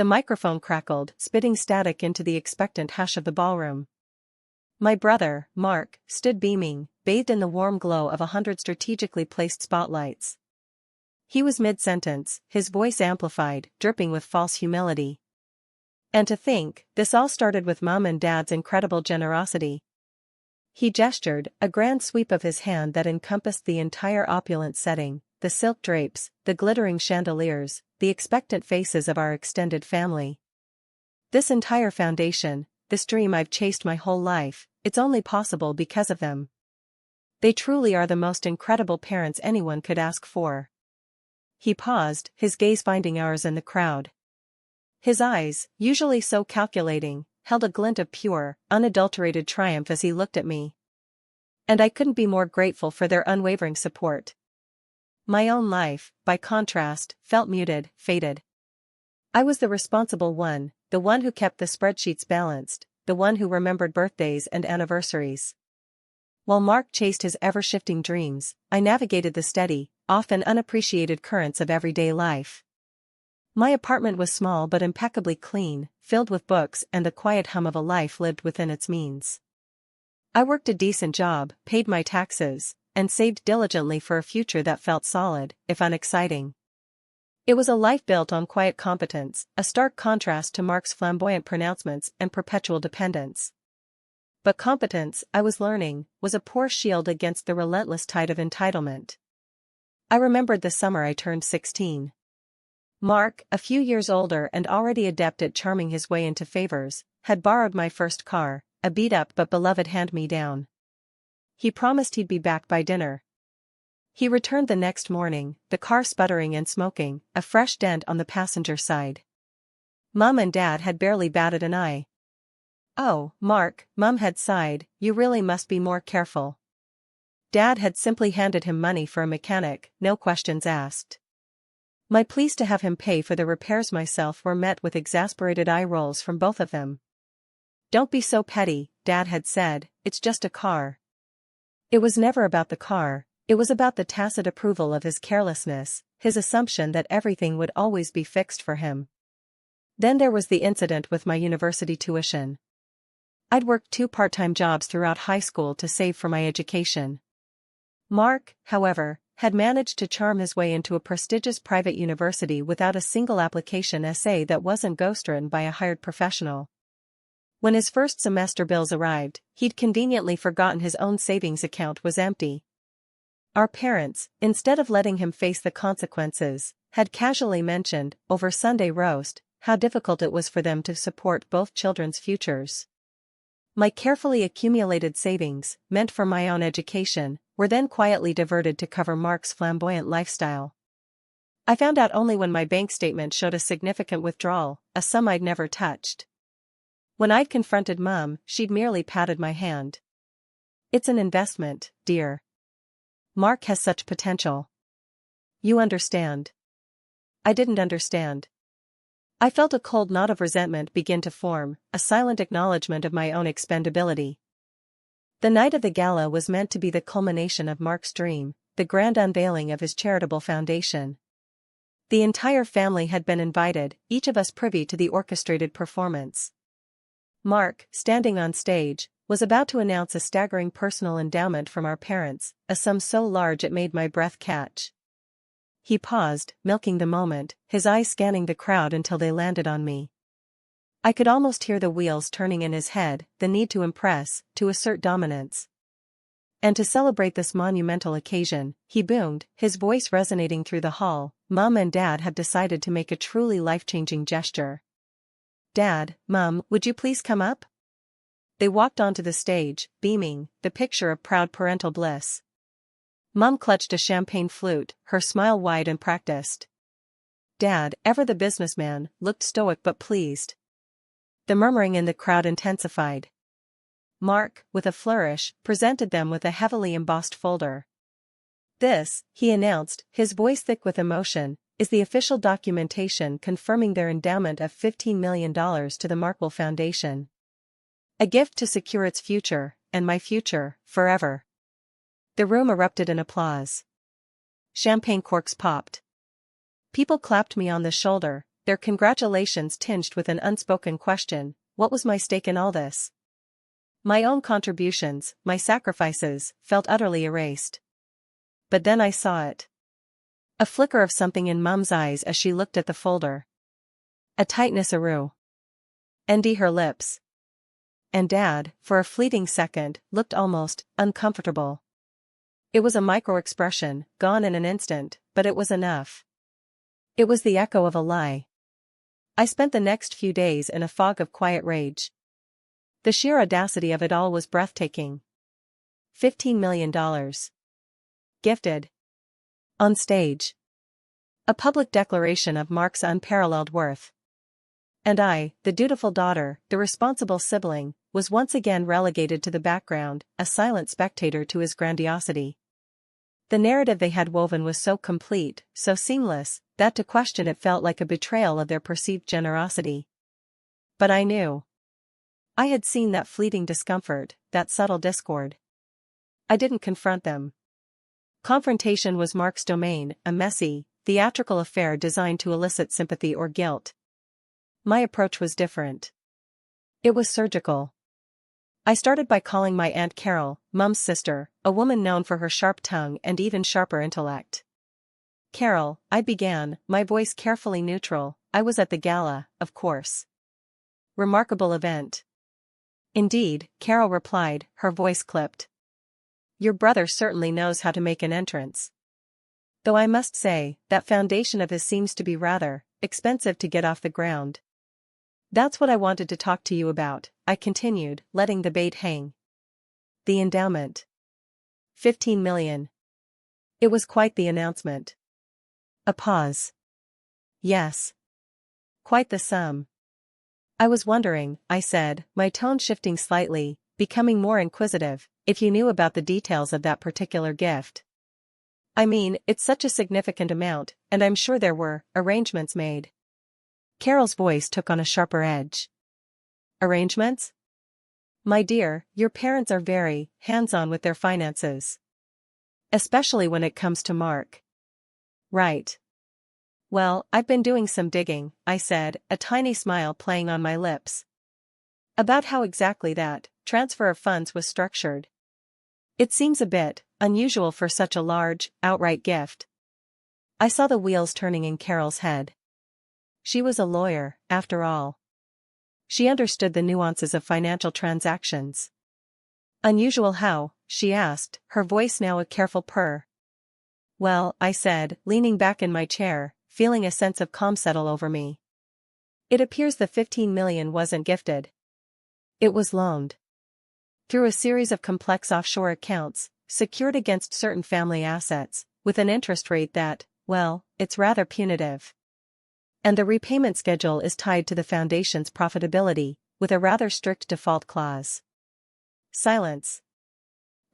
The microphone crackled, spitting static into the expectant hush of the ballroom. My brother, Mark, stood beaming, bathed in the warm glow of 100 strategically placed spotlights. He was mid-sentence, his voice amplified, dripping with false humility. And to think, this all started with Mom and Dad's incredible generosity. He gestured, a grand sweep of his hand that encompassed the entire opulent setting, the silk drapes, the glittering chandeliers, the expectant faces of our extended family. This entire foundation, this dream I've chased my whole life, it's only possible because of them. They truly are the most incredible parents anyone could ask for. He paused, his gaze finding ours in the crowd. His eyes, usually so calculating, held a glint of pure, unadulterated triumph as he looked at me. And I couldn't be more grateful for their unwavering support. My own life, by contrast, felt muted, faded. I was the responsible one, the one who kept the spreadsheets balanced, the one who remembered birthdays and anniversaries. While Mark chased his ever-shifting dreams, I navigated the steady, often unappreciated currents of everyday life. My apartment was small but impeccably clean, filled with books and the quiet hum of a life lived within its means. I worked a decent job, paid my taxes, and saved diligently for a future that felt solid, if unexciting. It was a life built on quiet competence, a stark contrast to Mark's flamboyant pronouncements and perpetual dependence. But competence, I was learning, was a poor shield against the relentless tide of entitlement. I remembered the summer I turned 16. Mark, a few years older and already adept at charming his way into favors, had borrowed my first car, a beat-up but beloved hand-me-down. He promised he'd be back by dinner. He returned the next morning, the car sputtering and smoking, a fresh dent on the passenger side. Mom and Dad had barely batted an eye. "Oh, Mark," Mom had sighed, "you really must be more careful." Dad had simply handed him money for a mechanic, no questions asked. My pleas to have him pay for the repairs myself were met with exasperated eye rolls from both of them. "Don't be so petty," Dad had said, "it's just a car." It was never about the car, it was about the tacit approval of his carelessness, his assumption that everything would always be fixed for him. Then there was the incident with my university tuition. I'd worked 2 part-time jobs throughout high school to save for my education. Mark, however, had managed to charm his way into a prestigious private university without a single application essay that wasn't ghostwritten by a hired professional. When his first semester bills arrived, he'd conveniently forgotten his own savings account was empty. Our parents, instead of letting him face the consequences, had casually mentioned, over Sunday roast, how difficult it was for them to support both children's futures. My carefully accumulated savings, meant for my own education, were then quietly diverted to cover Mark's flamboyant lifestyle. I found out only when my bank statement showed a significant withdrawal, a sum I'd never touched. When I'd confronted Mom, she'd merely patted my hand. "It's an investment, dear. Mark has such potential. You understand." I didn't understand. I felt a cold knot of resentment begin to form, a silent acknowledgement of my own expendability. The night of the gala was meant to be the culmination of Mark's dream, the grand unveiling of his charitable foundation. The entire family had been invited, each of us privy to the orchestrated performance. Mark, standing on stage, was about to announce a staggering personal endowment from our parents, a sum so large it made my breath catch. He paused, milking the moment, his eyes scanning the crowd until they landed on me. I could almost hear the wheels turning in his head, the need to impress, to assert dominance. And to celebrate this monumental occasion, he boomed, his voice resonating through the hall, "Mom and Dad have decided to make a truly life-changing gesture. Dad, Mom, would you please come up?" They walked onto the stage, beaming, the picture of proud parental bliss. Mom clutched a champagne flute, her smile wide and practiced. Dad, ever the businessman, looked stoic but pleased. The murmuring in the crowd intensified. Mark, with a flourish, presented them with a heavily embossed folder. "This," he announced, his voice thick with emotion, "is the official documentation confirming their endowment of $15 million to the Markwell Foundation. A gift to secure its future, and my future, forever." The room erupted in applause. Champagne corks popped. People clapped me on the shoulder, their congratulations tinged with an unspoken question: what was my stake in all this? My own contributions, my sacrifices, felt utterly erased. But then I saw it. A flicker of something in Mum's eyes as she looked at the folder. A tightness around her lips. And Dad, for a fleeting second, looked almost uncomfortable. It was a micro-expression, gone in an instant, but it was enough. It was the echo of a lie. I spent the next few days in a fog of quiet rage. The sheer audacity of it all was breathtaking. $15 million. Gifted. On stage. A public declaration of Mark's unparalleled worth. And I, the dutiful daughter, the responsible sibling, was once again relegated to the background, a silent spectator to his grandiosity. The narrative they had woven was so complete, so seamless, that to question it felt like a betrayal of their perceived generosity. But I knew. I had seen that fleeting discomfort, that subtle discord. I didn't confront them. Confrontation was Mark's domain, a messy, theatrical affair designed to elicit sympathy or guilt. My approach was different. It was surgical. I started by calling my Aunt Carol, Mum's sister, a woman known for her sharp tongue and even sharper intellect. Carol, I began, my voice carefully neutral. I was at the gala, of course. Remarkable event. Indeed, Carol replied, her voice clipped. Your brother certainly knows how to make an entrance. Though I must say, that foundation of his seems to be rather expensive to get off the ground. That's what I wanted to talk to you about, I continued, letting the bait hang. The endowment. 15 million. It was quite the announcement. A pause. Yes. Quite the sum. I was wondering, I said, my tone shifting slightly, becoming more inquisitive, if you knew about the details of that particular gift. I mean, it's such a significant amount, and I'm sure there were arrangements made. Carol's voice took on a sharper edge. Arrangements? My dear, your parents are very hands-on with their finances. Especially when it comes to Mark. Right. Well, I've been doing some digging, I said, a tiny smile playing on my lips. About how exactly that transfer of funds was structured. It seems a bit unusual for such a large, outright gift. I saw the wheels turning in Carol's head. She was a lawyer, after all. She understood the nuances of financial transactions. Unusual how? She asked, her voice now a careful purr. Well, I said, leaning back in my chair, feeling a sense of calm settle over me. It appears the 15 million wasn't gifted. It was loaned. Through a series of complex offshore accounts, secured against certain family assets, with an interest rate that, well, it's rather punitive. And the repayment schedule is tied to the foundation's profitability, with a rather strict default clause. Silence.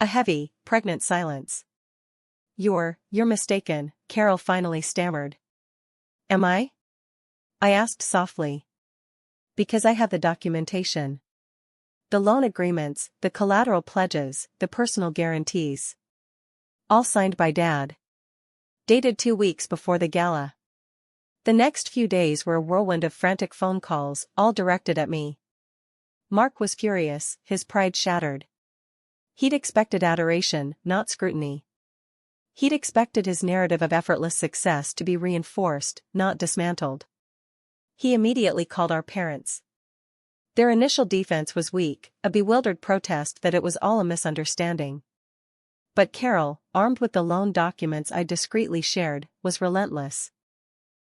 A heavy, pregnant silence. You're mistaken, Carol finally stammered. Am I? I asked softly. Because I have the documentation. The loan agreements, the collateral pledges, the personal guarantees. All signed by Dad. Dated 2 weeks before the gala. The next few days were a whirlwind of frantic phone calls, all directed at me. Mark was furious, his pride shattered. He'd expected adoration, not scrutiny. He'd expected his narrative of effortless success to be reinforced, not dismantled. He immediately called our parents. Their initial defense was weak, a bewildered protest that it was all a misunderstanding. But Carol, armed with the loan documents I discreetly shared, was relentless.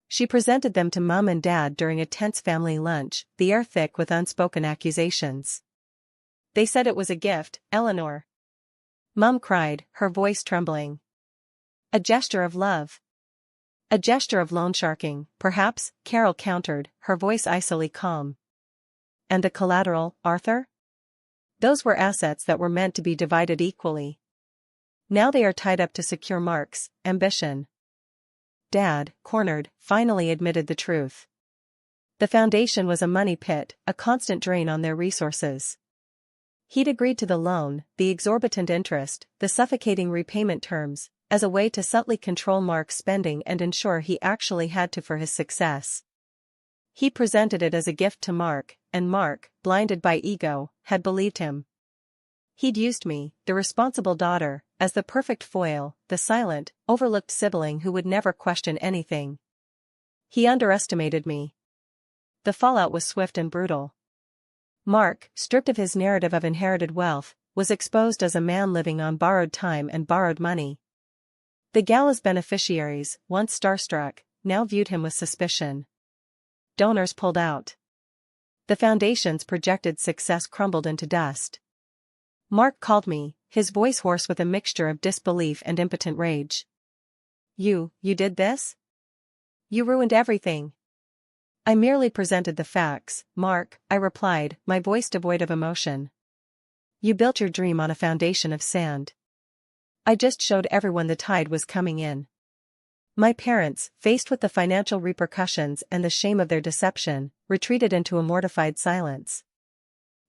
She presented them to Mum and Dad during a tense family lunch, the air thick with unspoken accusations. They said it was a gift, Eleanor. Mum cried, her voice trembling. A gesture of love. A gesture of loan sharking, perhaps, Carol countered, her voice icily calm. And the collateral, Arthur? Those were assets that were meant to be divided equally. Now they are tied up to secure Mark's ambition. Dad, cornered, finally admitted the truth. The foundation was a money pit, a constant drain on their resources. He'd agreed to the loan, the exorbitant interest, the suffocating repayment terms, as a way to subtly control Mark's spending and ensure he actually had to for his success. He presented it as a gift to Mark, and Mark, blinded by ego, had believed him. He'd used me, the responsible daughter, as the perfect foil, the silent, overlooked sibling who would never question anything. He underestimated me. The fallout was swift and brutal. Mark, stripped of his narrative of inherited wealth, was exposed as a man living on borrowed time and borrowed money. The gala's beneficiaries, once starstruck, now viewed him with suspicion. Donors pulled out. The foundation's projected success crumbled into dust. Mark called me, his voice hoarse with a mixture of disbelief and impotent rage. You did this? You ruined everything." "I merely presented the facts, Mark," I replied, my voice devoid of emotion. "You built your dream on a foundation of sand. I just showed everyone the tide was coming in." My parents, faced with the financial repercussions and the shame of their deception, retreated into a mortified silence.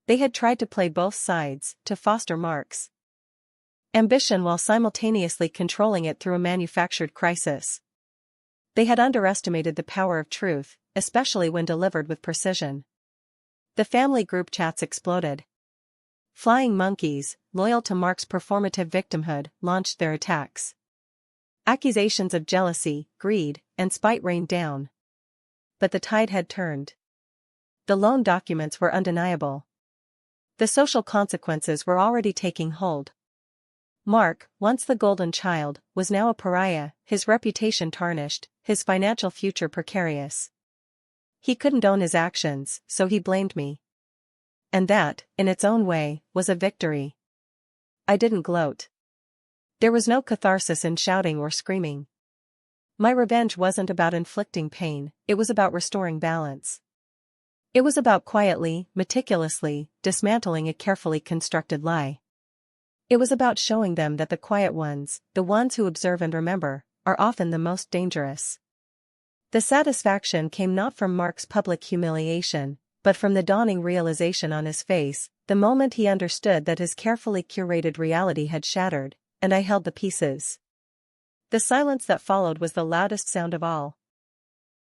They had tried to play both sides, to foster Mark's ambition while simultaneously controlling it through a manufactured crisis. They had underestimated the power of truth, especially when delivered with precision. The family group chats exploded. Flying monkeys, loyal to Mark's performative victimhood, launched their attacks. Accusations of jealousy, greed, and spite rained down. But the tide had turned. The loan documents were undeniable. The social consequences were already taking hold. Mark, once the golden child, was now a pariah, his reputation tarnished, his financial future precarious. He couldn't own his actions, so he blamed me. And that, in its own way, was a victory. I didn't gloat. There was no catharsis in shouting or screaming. My revenge wasn't about inflicting pain, it was about restoring balance. It was about quietly, meticulously, dismantling a carefully constructed lie. It was about showing them that the quiet ones, the ones who observe and remember, are often the most dangerous. The satisfaction came not from Mark's public humiliation, but from the dawning realization on his face, the moment he understood that his carefully curated reality had shattered, and I held the pieces. The silence that followed was the loudest sound of all.